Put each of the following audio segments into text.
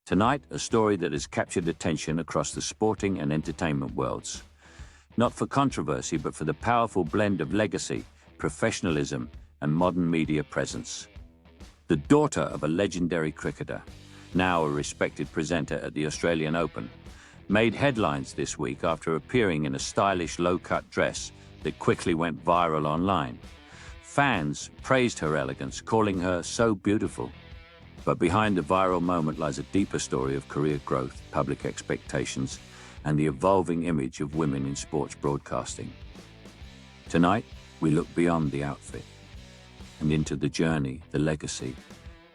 Tonight, a story that has captured attention across the sporting and entertainment worlds. Not for controversy, but for the powerful blend of legacy, professionalism, and modern media presence. The daughter of a legendary cricketer, now a respected presenter at the Australian Open, made headlines this week after appearing in a stylish low-cut dress that quickly went viral online. Fans praised her elegance, calling her so beautiful. But behind the viral moment lies a deeper story of career growth, public expectations, and the evolving image of women in sports broadcasting. Tonight, we look beyond the outfit and into the journey, the legacy,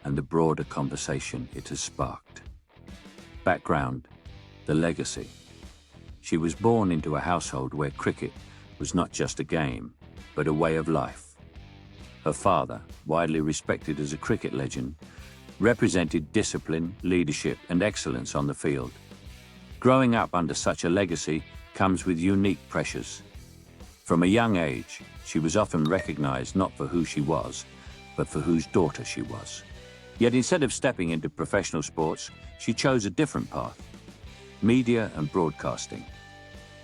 and the broader conversation it has sparked. Background: the legacy. She was born into a household where cricket was not just a game, but a way of life. Her father, widely respected as a cricket legend, represented discipline, leadership, and excellence on the field. Growing up under such a legacy comes with unique pressures. From a young age, she was often recognized not for who she was, but for whose daughter she was. Yet instead of stepping into professional sports, she chose a different path: media and broadcasting.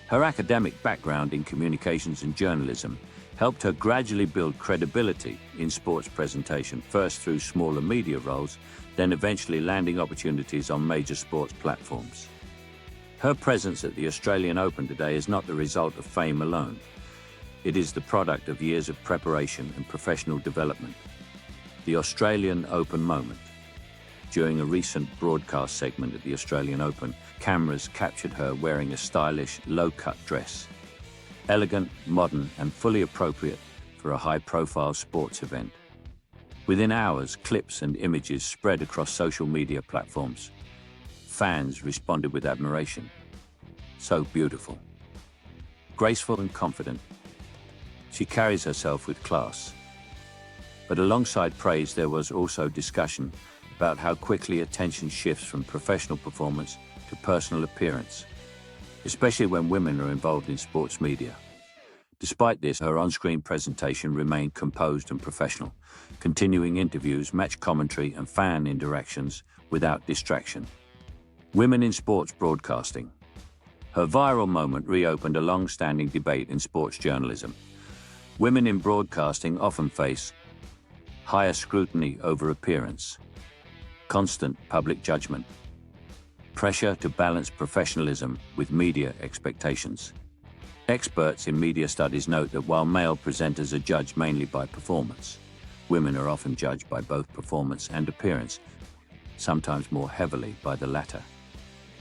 Her academic background in communications and journalism helped her gradually build credibility in sports presentation, first through smaller media roles, then eventually landing opportunities on major sports platforms. Her presence at the Australian Open today is not the result of fame alone. It is the product of years of preparation and professional development. The Australian Open moment. During a recent broadcast segment at the Australian Open, cameras captured her wearing a stylish, low-cut dress. Elegant, modern, and fully appropriate for a high-profile sports event. Within hours, clips and images spread across social media platforms. Fans responded with admiration. So beautiful. Graceful and confident. She carries herself with class. But alongside praise, there was also discussion about how quickly attention shifts from professional performance to personal appearance, especially when women are involved in sports media. Despite this, her on-screen presentation remained composed and professional, continuing interviews, match commentary, and fan interactions without distraction. Women in sports broadcasting. Her viral moment reopened a long-standing debate in sports journalism. Women in broadcasting often face higher scrutiny over appearance, constant public judgment, pressure to balance professionalism with media expectations. Experts in media studies note that while male presenters are judged mainly by performance, women are often judged by both performance and appearance, sometimes more heavily by the latter.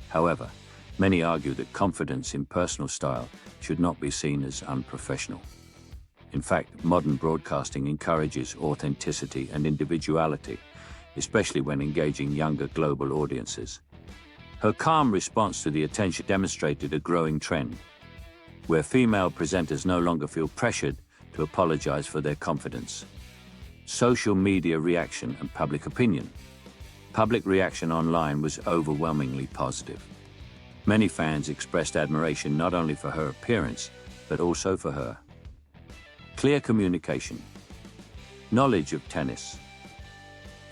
However, many argue that confidence in personal style should not be seen as unprofessional. In fact, modern broadcasting encourages authenticity and individuality, especially when engaging younger global audiences. Her calm response to the attention demonstrated a growing trend, where female presenters no longer feel pressured to apologize for their confidence. Social media reaction and public opinion. Public reaction online was overwhelmingly positive. Many fans expressed admiration not only for her appearance, but also for her clear communication, knowledge of tennis,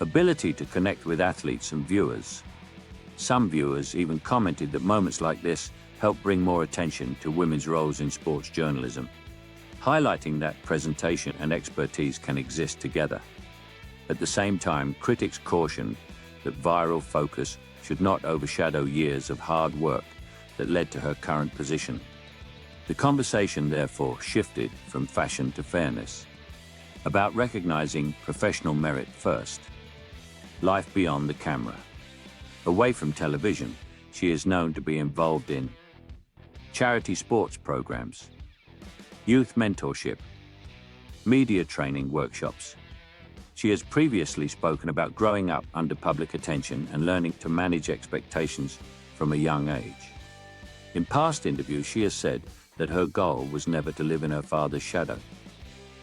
ability to connect with athletes and viewers. Some viewers even commented that moments like this help bring more attention to women's roles in sports journalism, highlighting that presentation and expertise can exist together. At the same time, critics cautioned that viral focus should not overshadow years of hard work that led to her current position. The conversation, therefore, shifted from fashion to fairness, about recognizing professional merit first. Life beyond the camera. Away from television, she is known to be involved in charity sports programs, youth mentorship, media training workshops. She has previously spoken about growing up under public attention and learning to manage expectations from a young age. In past interviews, she has said that her goal was never to live in her father's shadow,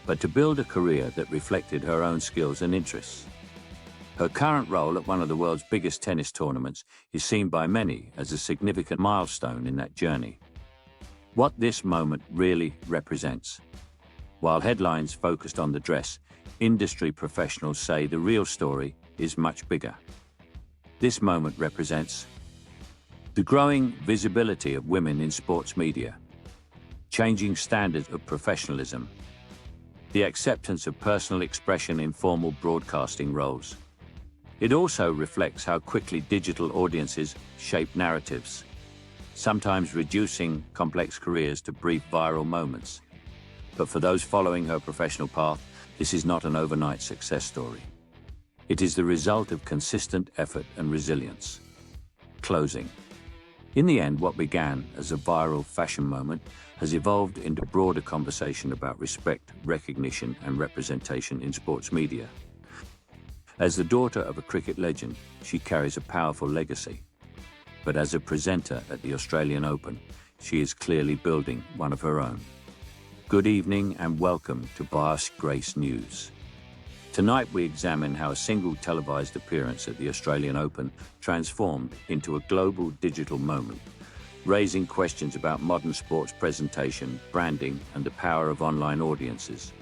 but to build a career that reflected her own skills and interests. Her current role at one of the world's biggest tennis tournaments is seen by many as a significant milestone in that journey. What this moment really represents. While headlines focused on the dress, industry professionals say the real story is much bigger. This moment represents the growing visibility of women in sports media, changing standards of professionalism, the acceptance of personal expression in formal broadcasting roles. It also reflects how quickly digital audiences shape narratives, sometimes reducing complex careers to brief viral moments. But for those following her professional path, this is not an overnight success story. It is the result of consistent effort and resilience. Closing. In the end, what began as a viral fashion moment has evolved into broader conversation about respect, recognition, and representation in sports media. As the daughter of a cricket legend, she carries a powerful legacy. But as a presenter at the Australian Open, she is clearly building one of her own. Good evening and welcome to Bias Grace News. Tonight we examine how a single televised appearance at the Australian Open transformed into a global digital moment, raising questions about modern sports presentation, branding, and the power of online audiences.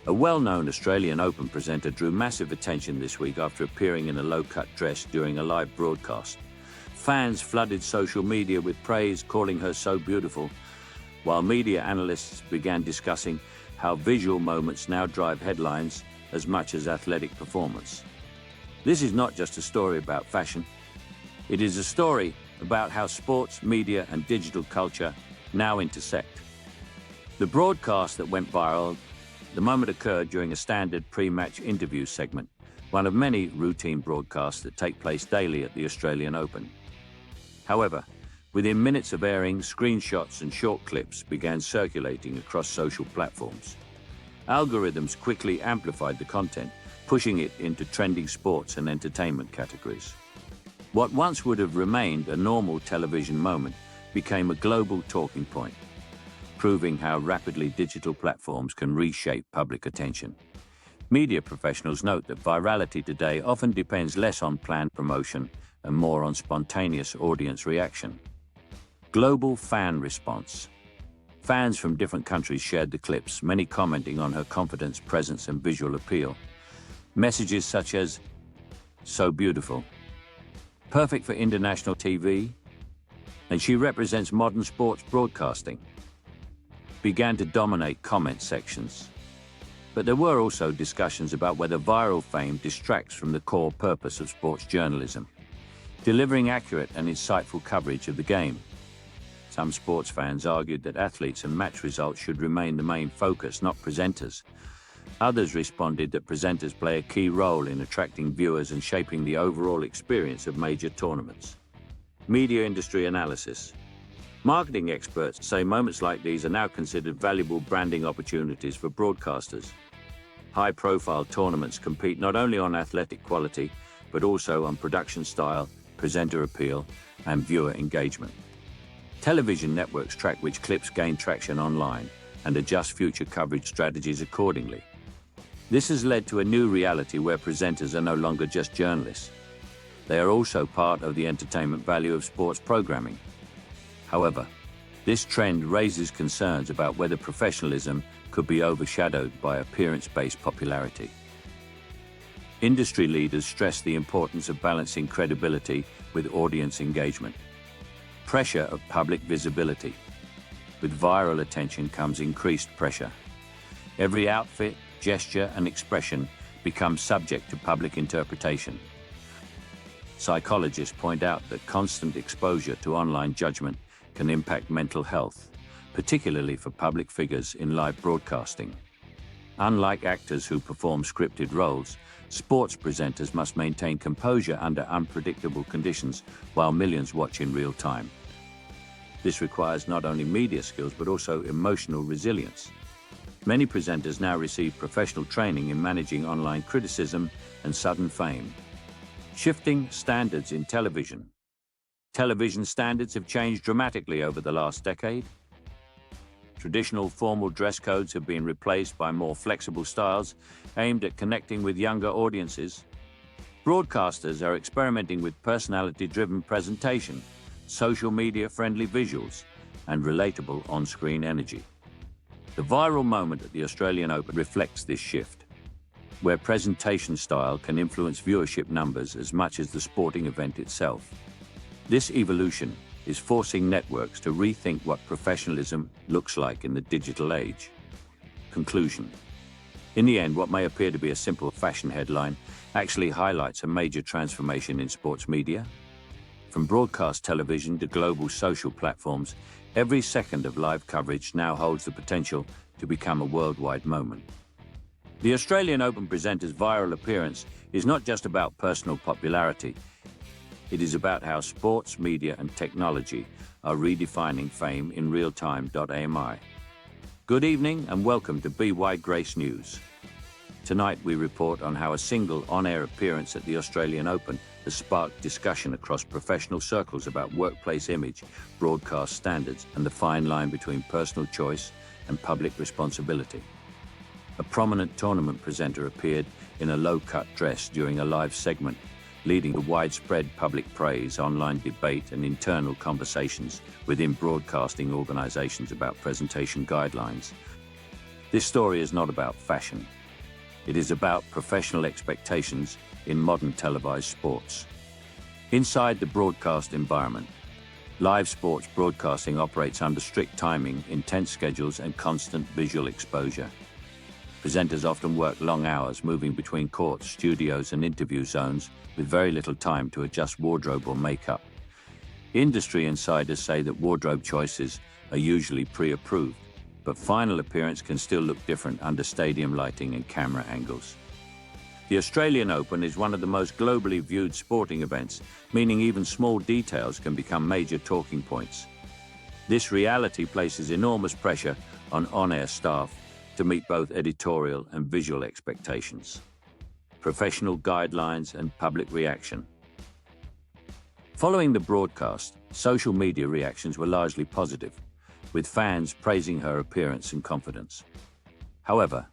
A well-known Australian Open presenter drew massive attention this week after appearing in a low-cut dress during a live broadcast. Fans flooded social media with praise, calling her so beautiful, while media analysts began discussing how visual moments now drive headlines as much as athletic performance. This is not just a story about fashion. It is a story about how sports, media, and digital culture now intersect. The broadcast that went viral, the moment occurred during a standard pre-match interview segment, one of many routine broadcasts that take place daily at the Australian Open. However, within minutes of airing, screenshots and short clips began circulating across social platforms. Algorithms quickly amplified the content, pushing it into trending sports and entertainment categories. What once would have remained a normal television moment became a global talking point, proving how rapidly digital platforms can reshape public attention. Media professionals note that virality today often depends less on planned promotion and more on spontaneous audience reaction. Global fan response. Fans from different countries shared the clips, many commenting on her confidence, presence, and visual appeal. Messages such as, "So beautiful," "Perfect for international TV," and "She represents modern sports broadcasting," began to dominate comment sections. But there were also discussions about whether viral fame distracts from the core purpose of sports journalism, delivering accurate and insightful coverage of the game. Some sports fans argued that athletes and match results should remain the main focus, not presenters. Others responded that presenters play a key role in attracting viewers and shaping the overall experience of major tournaments. Media industry analysis. Marketing experts say moments like these are now considered valuable branding opportunities for broadcasters. High-profile tournaments compete not only on athletic quality, but also on production style, presenter appeal, and viewer engagement. Television networks track which clips gain traction online and adjust future coverage strategies accordingly. This has led to a new reality where presenters are no longer just journalists. They are also part of the entertainment value of sports programming. However, this trend raises concerns about whether professionalism could be overshadowed by appearance-based popularity. Industry leaders stress the importance of balancing credibility with audience engagement. Pressure of public visibility. With viral attention comes increased pressure. Every outfit, gesture, and expression becomes subject to public interpretation. Psychologists point out that constant exposure to online judgment can impact mental health, particularly for public figures in live broadcasting. Unlike actors who perform scripted roles, sports presenters must maintain composure under unpredictable conditions while millions watch in real time. This requires not only media skills but also emotional resilience. Many presenters now receive professional training in managing online criticism and sudden fame. Shifting standards in television. Television standards have changed dramatically over the last decade. Traditional formal dress codes have been replaced by more flexible styles aimed at connecting with younger audiences. Broadcasters are experimenting with personality-driven presentation, social media-friendly visuals, and relatable on-screen energy. The viral moment at the Australian Open reflects this shift. where presentation style can influence viewership numbers as much as the sporting event itself. This evolution is forcing networks to rethink what professionalism looks like in the digital age. Conclusion. In the end, what may appear to be a simple fashion headline actually highlights a major transformation in sports media. From broadcast television to global social platforms, every second of live coverage now holds the potential to become a worldwide moment. The Australian Open presenter's viral appearance is not just about personal popularity. It is about how sports, media, and technology are redefining fame in real time. AMI. Good evening and welcome to Be Wide Grace News. Tonight we report on how a single on-air appearance at the Australian Open has sparked discussion across professional circles about workplace image, broadcast standards, and the fine line between personal choice and public responsibility. A prominent tournament presenter appeared in a low-cut dress during a live segment, leading to widespread public praise, online debate, and internal conversations within broadcasting organizations about presentation guidelines. This story is not about fashion. It is about professional expectations in modern televised sports. Inside the broadcast environment, live sports broadcasting operates under strict timing, intense schedules, and constant visual exposure. Presenters often work long hours moving between courts, studios, and interview zones with very little time to adjust wardrobe or makeup. Industry insiders say that wardrobe choices are usually pre-approved, but final appearance can still look different under stadium lighting and camera angles. The Australian Open is one of the most globally viewed sporting events, meaning even small details can become major talking points. This reality places enormous pressure on on-air staff to meet both editorial and visual expectations, professional guidelines, and public reaction. Following the broadcast, social media reactions were largely positive, with fans praising her appearance and confidence. However,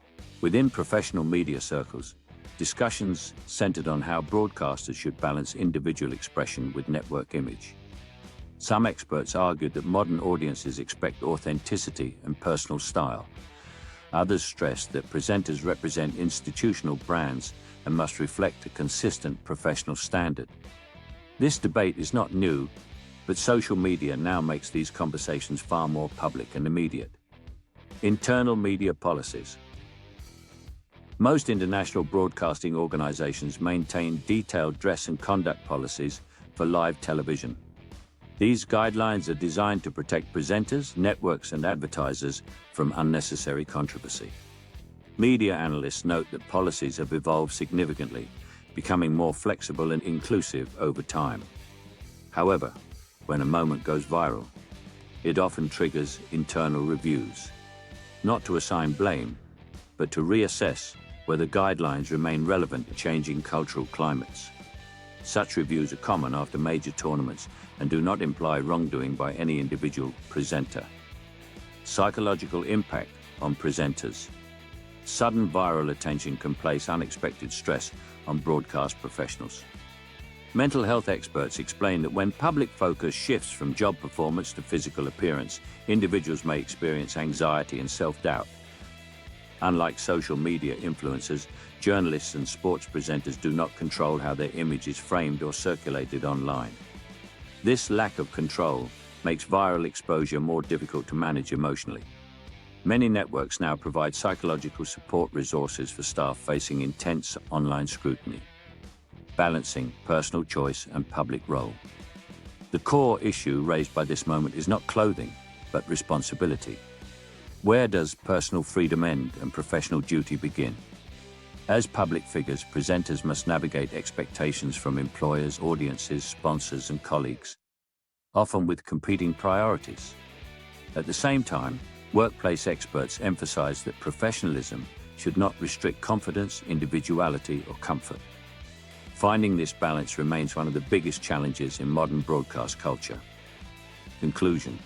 within professional media circles, discussions centered on how broadcasters should balance individual expression with network image. Some experts argued that modern audiences expect authenticity and personal style. Others stressed that presenters represent institutional brands and must reflect a consistent professional standard. This debate is not new, but social media now makes these conversations far more public and immediate. Internal media policies. Most international broadcasting organizations maintain detailed dress and conduct policies for live television. These guidelines are designed to protect presenters, networks, and advertisers from unnecessary controversy. Media analysts note that policies have evolved significantly, becoming more flexible and inclusive over time. However, when a moment goes viral, it often triggers internal reviews, not to assign blame, but to reassess whether guidelines remain relevant to changing cultural climates. Such reviews are common after major tournaments and do not imply wrongdoing by any individual presenter. Psychological impact on presenters. Sudden viral attention can place unexpected stress on broadcast professionals. Mental health experts explain that when public focus shifts from job performance to physical appearance, individuals may experience anxiety and self-doubt. Unlike social media influencers, journalists and sports presenters do not control how their image is framed or circulated online. This lack of control makes viral exposure more difficult to manage emotionally. Many networks now provide psychological support resources for staff facing intense online scrutiny. Balancing personal choice and public role. The core issue raised by this moment is not clothing, but responsibility. Where does personal freedom end and professional duty begin? As public figures, presenters must navigate expectations from employers, audiences, sponsors, and colleagues, often with competing priorities. At the same time, workplace experts emphasize that professionalism should not restrict confidence, individuality, or comfort. Finding this balance remains one of the biggest challenges in modern broadcast culture. Conclusion.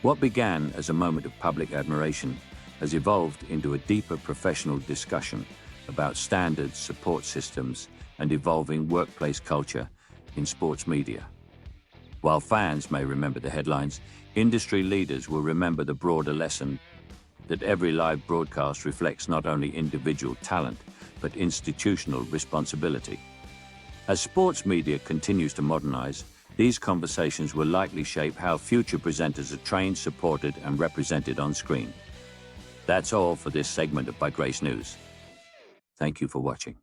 What began as a moment of public admiration has evolved into a deeper professional discussion about standards, support systems, and evolving workplace culture in sports media. While fans may remember the headlines, industry leaders will remember the broader lesson that every live broadcast reflects not only individual talent, but institutional responsibility. As sports media continues to modernize, these conversations will likely shape how future presenters are trained, supported, and represented on screen. That's all for this segment of By Grace News. Thank you for watching.